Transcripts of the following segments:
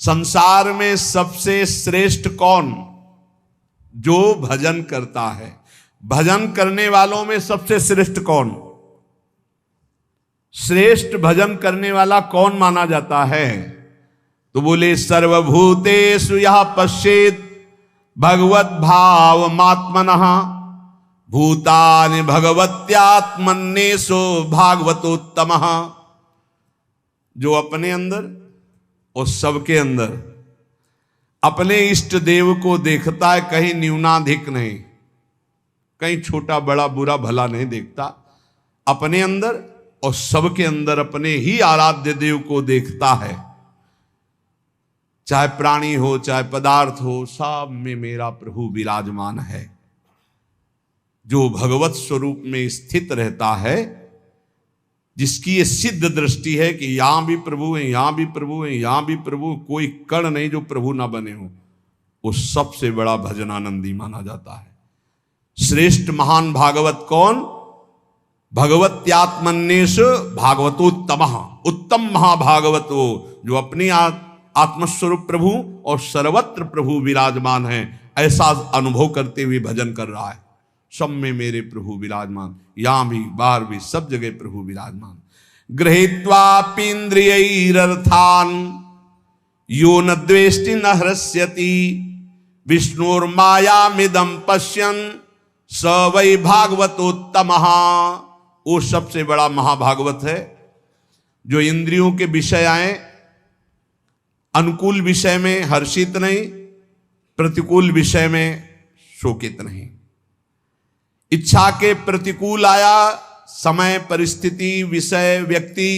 संसार में सबसे श्रेष्ठ कौन? जो भजन करता है। भजन करने वालों में सबसे श्रेष्ठ कौन? श्रेष्ठ भजन करने वाला कौन माना जाता है? तो बोले सर्वभूतेषु यः पश्येत् भगवत भाव मात्मनः भूतानि भगवत्यात्मन्येषु भागवतोत्तमः। जो अपने अंदर और सबके अंदर अपने इष्ट देव को देखता है, कहीं न्यूनाधिक नहीं, कहीं छोटा बड़ा बुरा भला नहीं देखता, अपने अंदर और सबके अंदर अपने ही आराध्य देव को देखता है। चाहे प्राणी हो चाहे पदार्थ हो, सब में मेरा प्रभु विराजमान है। जो भगवत स्वरूप में स्थित रहता है, जिसकी ये सिद्ध दृष्टि है कि यहां भी प्रभु है, यहां भी प्रभु है, यहां भी प्रभु, कोई कण नहीं जो प्रभु ना बने हो, वो सबसे बड़ा भजनानंदी माना जाता है। श्रेष्ठ महान भागवत कौन? भगवत्यात्मन्येषु भागवतोत्तमः। उत्तम महाभागवतो जो अपनी आत्मस्वरूप प्रभु और सर्वत्र प्रभु विराजमान है, ऐसा अनुभव करते हुए भजन कर रहा है। सब में मेरे प्रभु विराजमान, यहां भी बाहर भी सब जगह प्रभु विराजमान। गृहीत्वापीन्द्रियैरर्थान् यो न द्वेष्टि न हृष्यति विष्णुर्मायामिदं पश्यन् स वै भागवतोत्तमः। वो सबसे बड़ा महाभागवत है जो इंद्रियों के विषय आए, अनुकूल विषय में हर्षित नहीं, प्रतिकूल विषय में शोकित नहीं। इच्छा के प्रतिकूल आया समय परिस्थिति विषय व्यक्ति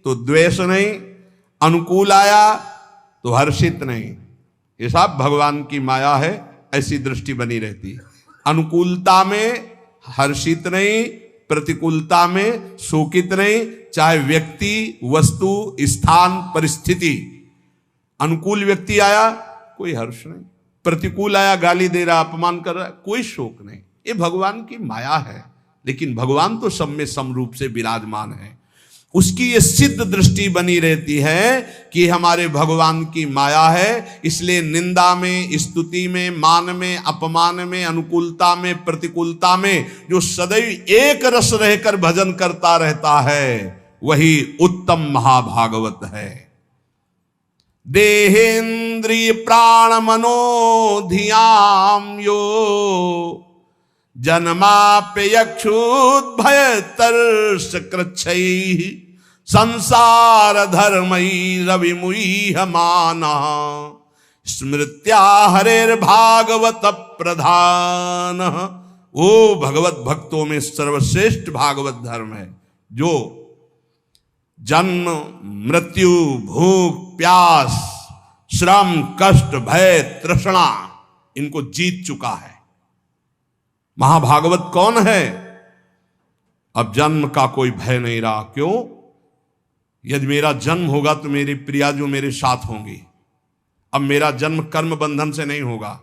तो द्वेष नहीं, अनुकूल आया तो हर्षित नहीं। ये सब भगवान की माया है, ऐसी दृष्टि बनी रहती है। अनुकूलता में हर्षित नहीं, प्रतिकूलता में शोकित नहीं, चाहे व्यक्ति वस्तु स्थान परिस्थिति। अनुकूल व्यक्ति आया कोई हर्ष नहीं, प्रतिकूल आया गाली दे रहा अपमान कर रहा, कोई शोक नहीं। ये भगवान की माया है। लेकिन भगवान तो सब में समरूप से विराजमान है। उसकी ये सिद्ध दृष्टि बनी रहती है कि हमारे भगवान की माया है, इसलिए निंदा में, स्तुति में, मान में, अपमान में, अनुकूलता में, प्रतिकूलता में जो सदैव एक रस रहकर भजन करता रहता है, वही उत्तम महाभागवत है। देहेन्द्रिय प्राण मनोधियाम यो जन्माप्यक्षुद्भय तर्ष कृच्छैः संसार धर्मैरविमुह्यमानः स्मृत्या हरेर्भागवत प्रधानः। वो भगवत भक्तों में सर्वश्रेष्ठ भागवत धर्म है जो जन्म मृत्यु भूख प्यास श्रम कष्ट भय तृष्णा इनको जीत चुका है। महाभागवत कौन है? अब जन्म का कोई भय नहीं रहा। क्यों? यदि मेरा जन्म होगा तो मेरी प्रिया जो मेरे साथ होंगी। अब मेरा जन्म कर्म बंधन से नहीं होगा,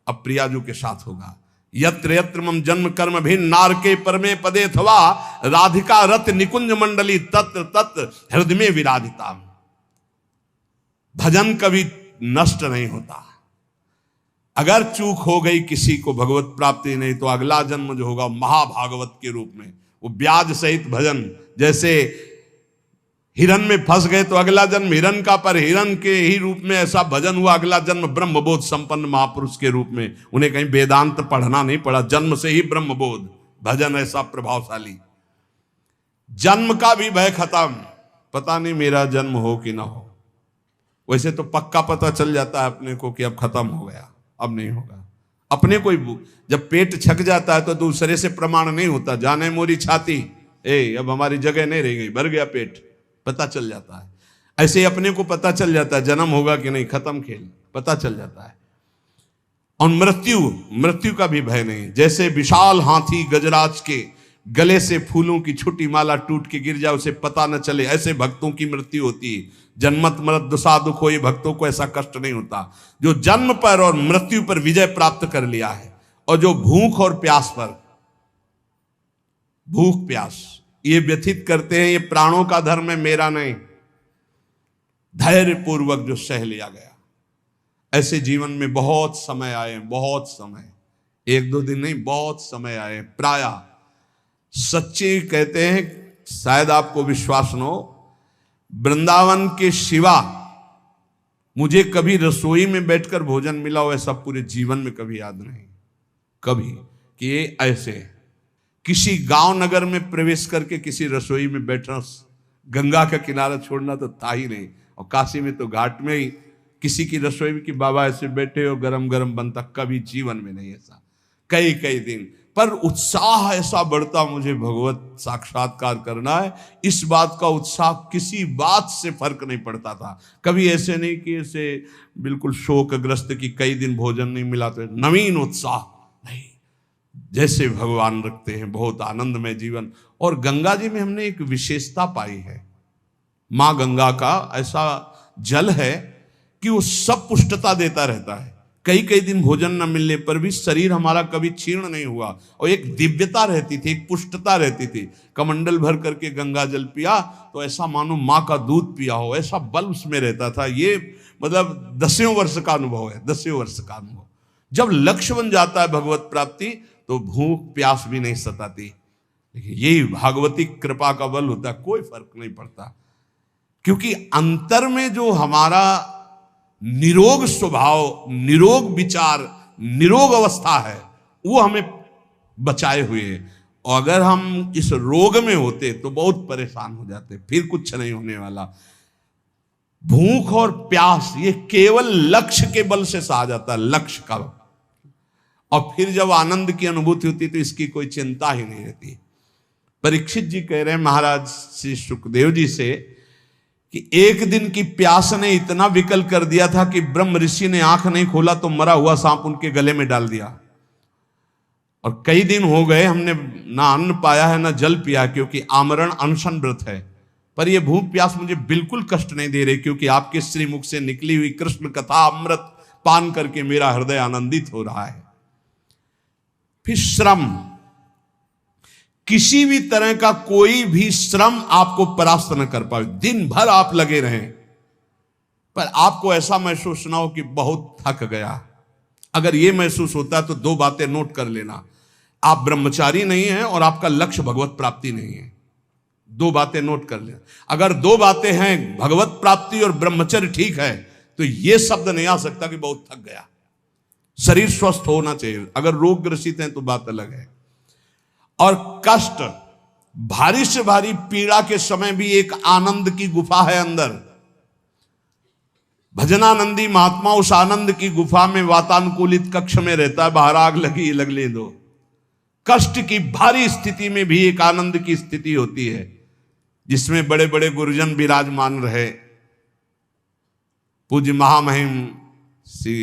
अब प्रियाजू के साथ होगा। यत्र यत्र मम जन्म कर्म भिन्न नारके परमे पदे अथवा राधिका रत निकुंज मंडली तत्र तत्र हृदय में विराजिता। भजन कभी नष्ट नहीं होता। अगर चूक हो गई किसी को भगवत प्राप्ति नहीं, तो अगला जन्म जो होगा महाभागवत के रूप में, वो ब्याज सहित भजन। जैसे हिरन में फंस गए तो अगला जन्म हिरन का, पर हिरन के ही रूप में ऐसा भजन हुआ। अगला जन्म ब्रह्मबोध संपन्न महापुरुष के रूप में। उन्हें कहीं वेदांत पढ़ना नहीं पड़ा, जन्म से ही ब्रह्मबोध। भजन ऐसा प्रभावशाली। जन्म का भी भय खत्म। पता नहीं मेरा जन्म हो कि ना हो। वैसे तो पक्का पता चल जाता है अपने को कि अब खत्म हो गया, अब नहीं होगा। अपने कोई जब पेट छक जाता है तो दूसरे से प्रमाण नहीं होता। जाने मोरी छाती, अब हमारी जगह नहीं रह गई, भर गया पेट, पता चल जाता है। ऐसे अपने को पता चल जाता है जन्म होगा कि नहीं, खत्म खेल, पता चल जाता है। और मृत्यु का भी भय नहीं। जैसे विशाल हाथी गजराज के गले से फूलों की छोटी माला टूट के गिर जाए, उसे पता न चले, ऐसे भक्तों की मृत्यु होती है। जन्मत मरत दुसा दुख हो, ये भक्तों को ऐसा कष्ट नहीं होता। जो जन्म पर और मृत्यु पर विजय प्राप्त कर लिया है, और जो भूख और प्यास पर, भूख प्यास ये व्यथित करते हैं, ये प्राणों का धर्म है, मेरा नहीं। धैर्य पूर्वक जो सह लिया गया, ऐसे जीवन में बहुत समय आए, बहुत समय, एक दो दिन नहीं, बहुत समय आए। प्राय सच्चे कहते हैं, शायद आपको विश्वास न हो, वृंदावन के सिवा मुझे कभी रसोई में बैठकर भोजन मिला हो ऐसा पूरे जीवन में कभी याद नहीं, कभी, कि ये ऐसे किसी गांव नगर में प्रवेश करके किसी रसोई में बैठना, गंगा का किनारा छोड़ना तो था ही नहीं। और काशी में तो घाट में ही किसी की रसोई में कि बाबा ऐसे बैठे और गरम गरम बनता, कभी जीवन में नहीं ऐसा। कई कई दिन पर उत्साह ऐसा बढ़ता, मुझे भगवत साक्षात्कार करना है, इस बात का उत्साह किसी बात से फर्क नहीं पड़ता था। कभी ऐसे नहीं कि ऐसे बिल्कुल शोकग्रस्त कि कई दिन भोजन नहीं मिला तो नवीन उत्साह नहीं, जैसे भगवान रखते हैं, बहुत आनंदमय जीवन। और गंगा जी में हमने एक विशेषता पाई है, माँ गंगा का ऐसा जल है कि वो सब पुष्टता देता रहता है। कई कई दिन भोजन न मिलने पर भी शरीर हमारा कभी क्षीण नहीं हुआ, और एक दिव्यता रहती थी, एक पुष्टता रहती थी। कमंडल भर करके गंगा जल पिया तो ऐसा मानो माँ का दूध पिया हो, ऐसा बल उसमें रहता था। ये मतलब 10वें वर्ष का अनुभव है, 10वें वर्ष का अनुभव। जब लक्ष्य बन जाता है भगवत प्राप्ति तो भूख प्यास भी नहीं सताती। यही भागवती कृपा का बल होता है, कोई फर्क नहीं पड़ता, क्योंकि अंतर में जो हमारा निरोग स्वभाव, निरोग विचार, निरोग अवस्था है, वो हमें बचाए हुए है। और अगर हम इस रोग में होते तो बहुत परेशान हो जाते, फिर कुछ नहीं होने वाला। भूख और प्यास ये केवल लक्ष्य के बल से सहा जाता है, लक्ष्य का। और फिर जब आनंद की अनुभूति होती तो इसकी कोई चिंता ही नहीं रहती। परीक्षित जी कह रहे हैं महाराज श्री सुखदेव जी से कि एक दिन की प्यास ने इतना विकल कर दिया था कि ब्रह्म ऋषि ने आंख नहीं खोला तो मरा हुआ सांप उनके गले में डाल दिया। और कई दिन हो गए हमने ना अन्न पाया है ना जल पिया, क्योंकि आमरण अनशन व्रत है। पर यह भूख प्यास मुझे बिल्कुल कष्ट नहीं दे रही, क्योंकि आपके श्रीमुख से निकली हुई कृष्ण कथा अमृत पान करके मेरा हृदय आनंदित हो रहा है। फिर श्रम, किसी भी तरह का कोई भी श्रम आपको परास्त न कर पाए। दिन भर आप लगे रहें पर आपको ऐसा महसूस ना हो कि बहुत थक गया। अगर यह महसूस होता है तो दो बातें नोट कर लेना, आप ब्रह्मचारी नहीं हैं और आपका लक्ष्य भगवत प्राप्ति नहीं है। दो बातें नोट कर लेना। अगर दो बातें हैं, भगवत प्राप्ति और ब्रह्मचर्य ठीक है, तो यह शब्द नहीं आ सकता कि बहुत थक गया। शरीर स्वस्थ होना चाहिए, अगर रोग ग्रसित हैं तो बात अलग है। और कष्ट, भारी से भारी पीड़ा के समय भी एक आनंद की गुफा है अंदर। भजनानंदी महात्मा उस आनंद की गुफा में वातानुकूलित कक्ष में रहता है, बाहर आग लगी लगने दो। कष्ट की भारी स्थिति में भी एक आनंद की स्थिति होती है, जिसमें बड़े बड़े गुरुजन विराजमान रहे। पूज्य महामहिम श्री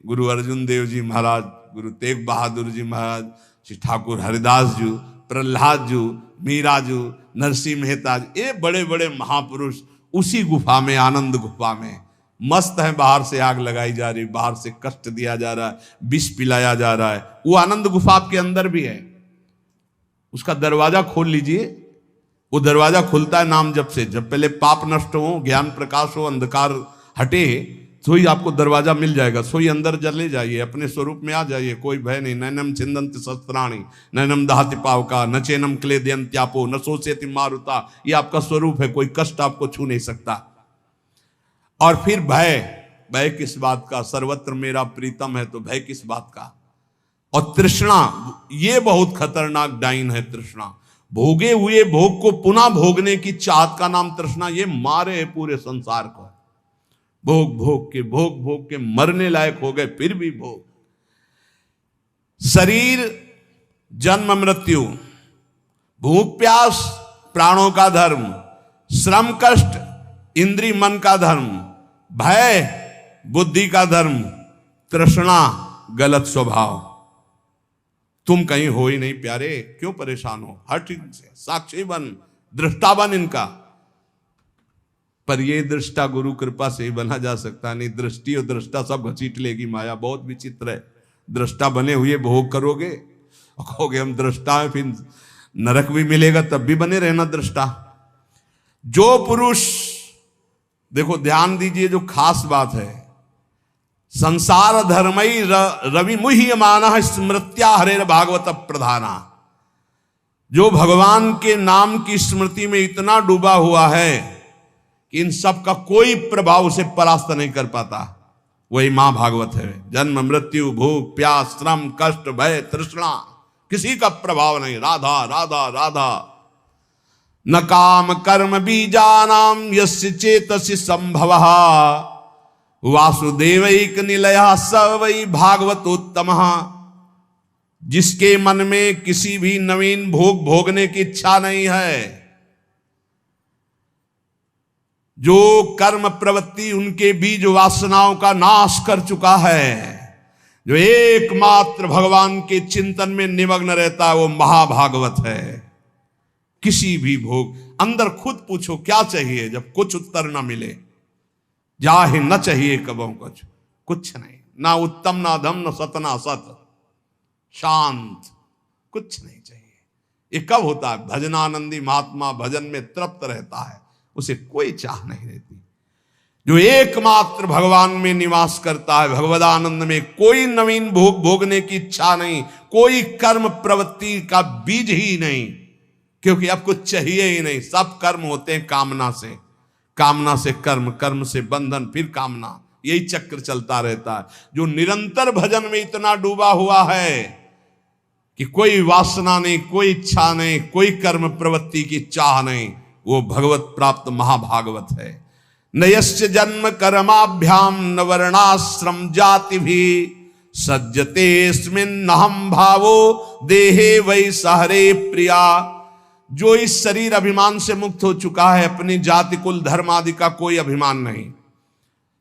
गुरु अर्जुन देव जी महाराज, गुरु तेग बहादुर जी महाराज, श्री ठाकुर हरिदास जी, प्रहलाद जी, मीरा जी, नरसिंह मेहता जी, ये बड़े बड़े महापुरुष उसी गुफा में, आनंद गुफा में मस्त है। बाहर से आग लगाई जा रही, बाहर से कष्ट दिया जा रहा है, विष पिलाया जा रहा है, वो आनंद गुफा आपके अंदर भी है। उसका दरवाजा खोल लीजिए, वो दरवाजा खुलता है नाम जप से। जब पहले पाप नष्ट हो, ज्ञान प्रकाश हो, अंधकार हटे, तो ही आपको दरवाजा मिल जाएगा। सोई अंदर चले जाइए, अपने स्वरूप में आ जाइए, कोई भय नहीं। नैनम छिंदन्ति शस्त्राणि नैनम दहति पावका न चैनम क्लेदयन्त्यापो न शोषयति मारुता। ये आपका स्वरूप है, कोई कष्ट आपको छू नहीं सकता। और फिर भय, भय किस बात का? सर्वत्र मेरा प्रीतम है, तो भय किस बात का? और तृष्णा, ये बहुत खतरनाक डाइन है तृष्णा। भोगे हुए भोग को पुनः भोगने की चाहत का नाम तृष्णा। ये मारे है पूरे संसार को, भोग भोग के मरने लायक हो गए, फिर भी भोग। शरीर जन्म मृत्यु, भूख प्यास प्राणों का धर्म, श्रम कष्ट इंद्रिय मन का धर्म, भय बुद्धि का धर्म, तृष्णा गलत स्वभाव। तुम कहीं हो ही नहीं प्यारे, क्यों परेशान हो? हट इनसे, साक्षी बन, दृष्टा बन इनका। पर ये दृष्टा गुरु कृपा से ही बना जा सकता नहीं। दृष्टि और दृष्टा सब घसीट लेगी माया, बहुत विचित्र है। दृष्टा बने हुए भोग करोगे और कहोगे हम दृष्टा हैं, फिर नरक भी मिलेगा, तब भी बने रहना दृष्टा। जो पुरुष, देखो ध्यान दीजिए, जो खास बात है, संसार धर्मई रवि मुह्यमानः स्मृत्या हरेर भागवत प्रधाना। जो भगवान के नाम की स्मृति में इतना डूबा हुआ है कि इन सब का कोई प्रभाव उसे परास्त नहीं कर पाता, वही मां भागवत है। जन्म मृत्यु भूख प्यास श्रम कष्ट भय तृष्णा किसी का प्रभाव नहीं। राधा राधा राधा। न काम कर्म बीजानाम यस्य चेतसि संभवः वासुदेवैक निलयः स वै भागवतोत्तमः। जिसके मन में किसी भी नवीन भोग भोगने की इच्छा नहीं है, जो कर्म प्रवृत्ति उनके बीज वासनाओं का नाश कर चुका है, जो एकमात्र भगवान के चिंतन में निमग्न रहता है, वो महाभागवत है। किसी भी भोग, अंदर खुद पूछो क्या चाहिए, जब कुछ उत्तर ना मिले, जाहे न चाहिए कबों कुछ नहीं, ना उत्तम ना धम न सत ना सत, शांत, कुछ नहीं चाहिए। ये कब होता है? भजनानंदी महात्मा भजन में तृप्त रहता है, उसे कोई चाह नहीं रहती। जो एकमात्र भगवान में निवास करता है, भगवदानंद में कोई नवीन भोग भोगने की इच्छा नहीं, कोई कर्म प्रवृत्ति का बीज ही नहीं, क्योंकि अब कुछ चाहिए ही नहीं। सब कर्म होते हैं कामना से, कामना से कर्म, कर्म से बंधन, फिर कामना, यही चक्र चलता रहता है। जो निरंतर भजन में इतना डूबा हुआ है कि कोई वासना नहीं, कोई इच्छा नहीं, कोई कर्म प्रवृत्ति की चाह नहीं, वो भगवत प्राप्त महाभागवत है। नयस्य जन्म कर्माभ्याम न वर्णाश्रम जाति भी सज्जतेस्मिन्नहं भावो देहे वै सहरे प्रिया। जो इस शरीर अभिमान से मुक्त हो चुका है, अपनी जाति कुल धर्म आदि का कोई अभिमान नहीं,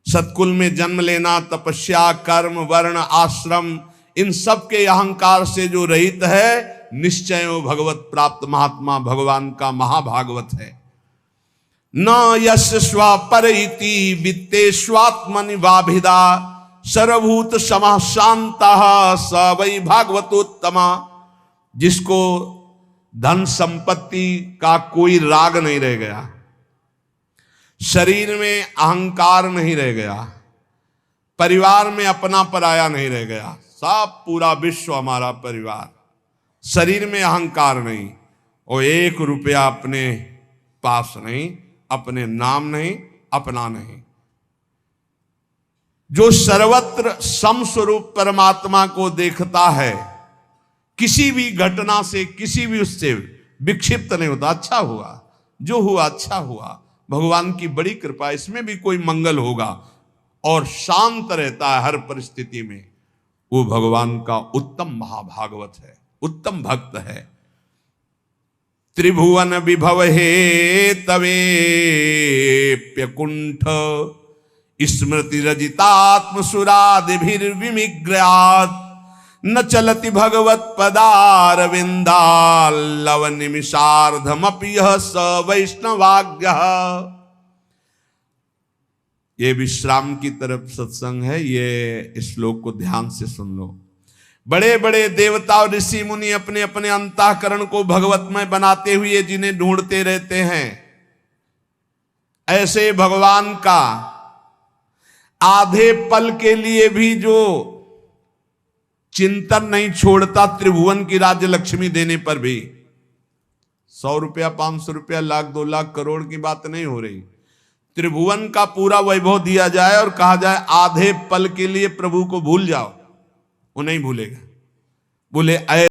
सत्कुल में जन्म लेना, तपस्या कर्म वर्ण आश्रम, इन सब के अहंकार से जो रहित है, निश्चय वो भगवत प्राप्त महात्मा भगवान का महाभागवत है। न यश स्वपर इति वित्तेष्वात्मनि वाभिदा सर्वभूत समः शान्तः स वै भागवतोत्तमा। जिसको धन संपत्ति का कोई राग नहीं रह गया, शरीर में अहंकार नहीं रह गया, परिवार में अपना पराया नहीं रह गया, सब पूरा विश्व हमारा परिवार, शरीर में अहंकार नहीं, और 1 रुपया अपने पास नहीं, अपने नाम नहीं, अपना नहीं। जो सर्वत्र समस्वरूप परमात्मा को देखता है, किसी भी घटना से, किसी भी उससे विक्षिप्त नहीं होता। अच्छा हुआ, जो हुआ अच्छा हुआ, भगवान की बड़ी कृपा, इसमें भी कोई मंगल होगा, और शांत रहता है हर परिस्थिति में, वो भगवान का उत्तम महाभागवत है, उत्तम भक्त है। त्रिभुवन विभव हे तवेप्यकुंठ स्मृति रजितात्म सुरादिभिर्विमिग्रयात् न चलति भगवत पदारविंदाल्लव निमिषार्धमपि यः स वैष्णवाज्ञः। ये विश्राम की तरफ सत्संग है, ये श्लोक को ध्यान से सुन लो। बड़े बड़े देवता और ऋषि मुनि अपने अपने अंतःकरण को भगवतमय बनाते हुए जिन्हें ढूंढते रहते हैं, ऐसे भगवान का आधे पल के लिए भी जो चिंतन नहीं छोड़ता, त्रिभुवन की राज्य लक्ष्मी देने पर भी, 100 रुपया 500 रुपया लाख 2 लाख करोड़ की बात नहीं हो रही, त्रिभुवन का पूरा वैभव दिया जाए और कहा जाए आधे पल के लिए प्रभु को भूल जाओ, वो नहीं भूलेगा। बोले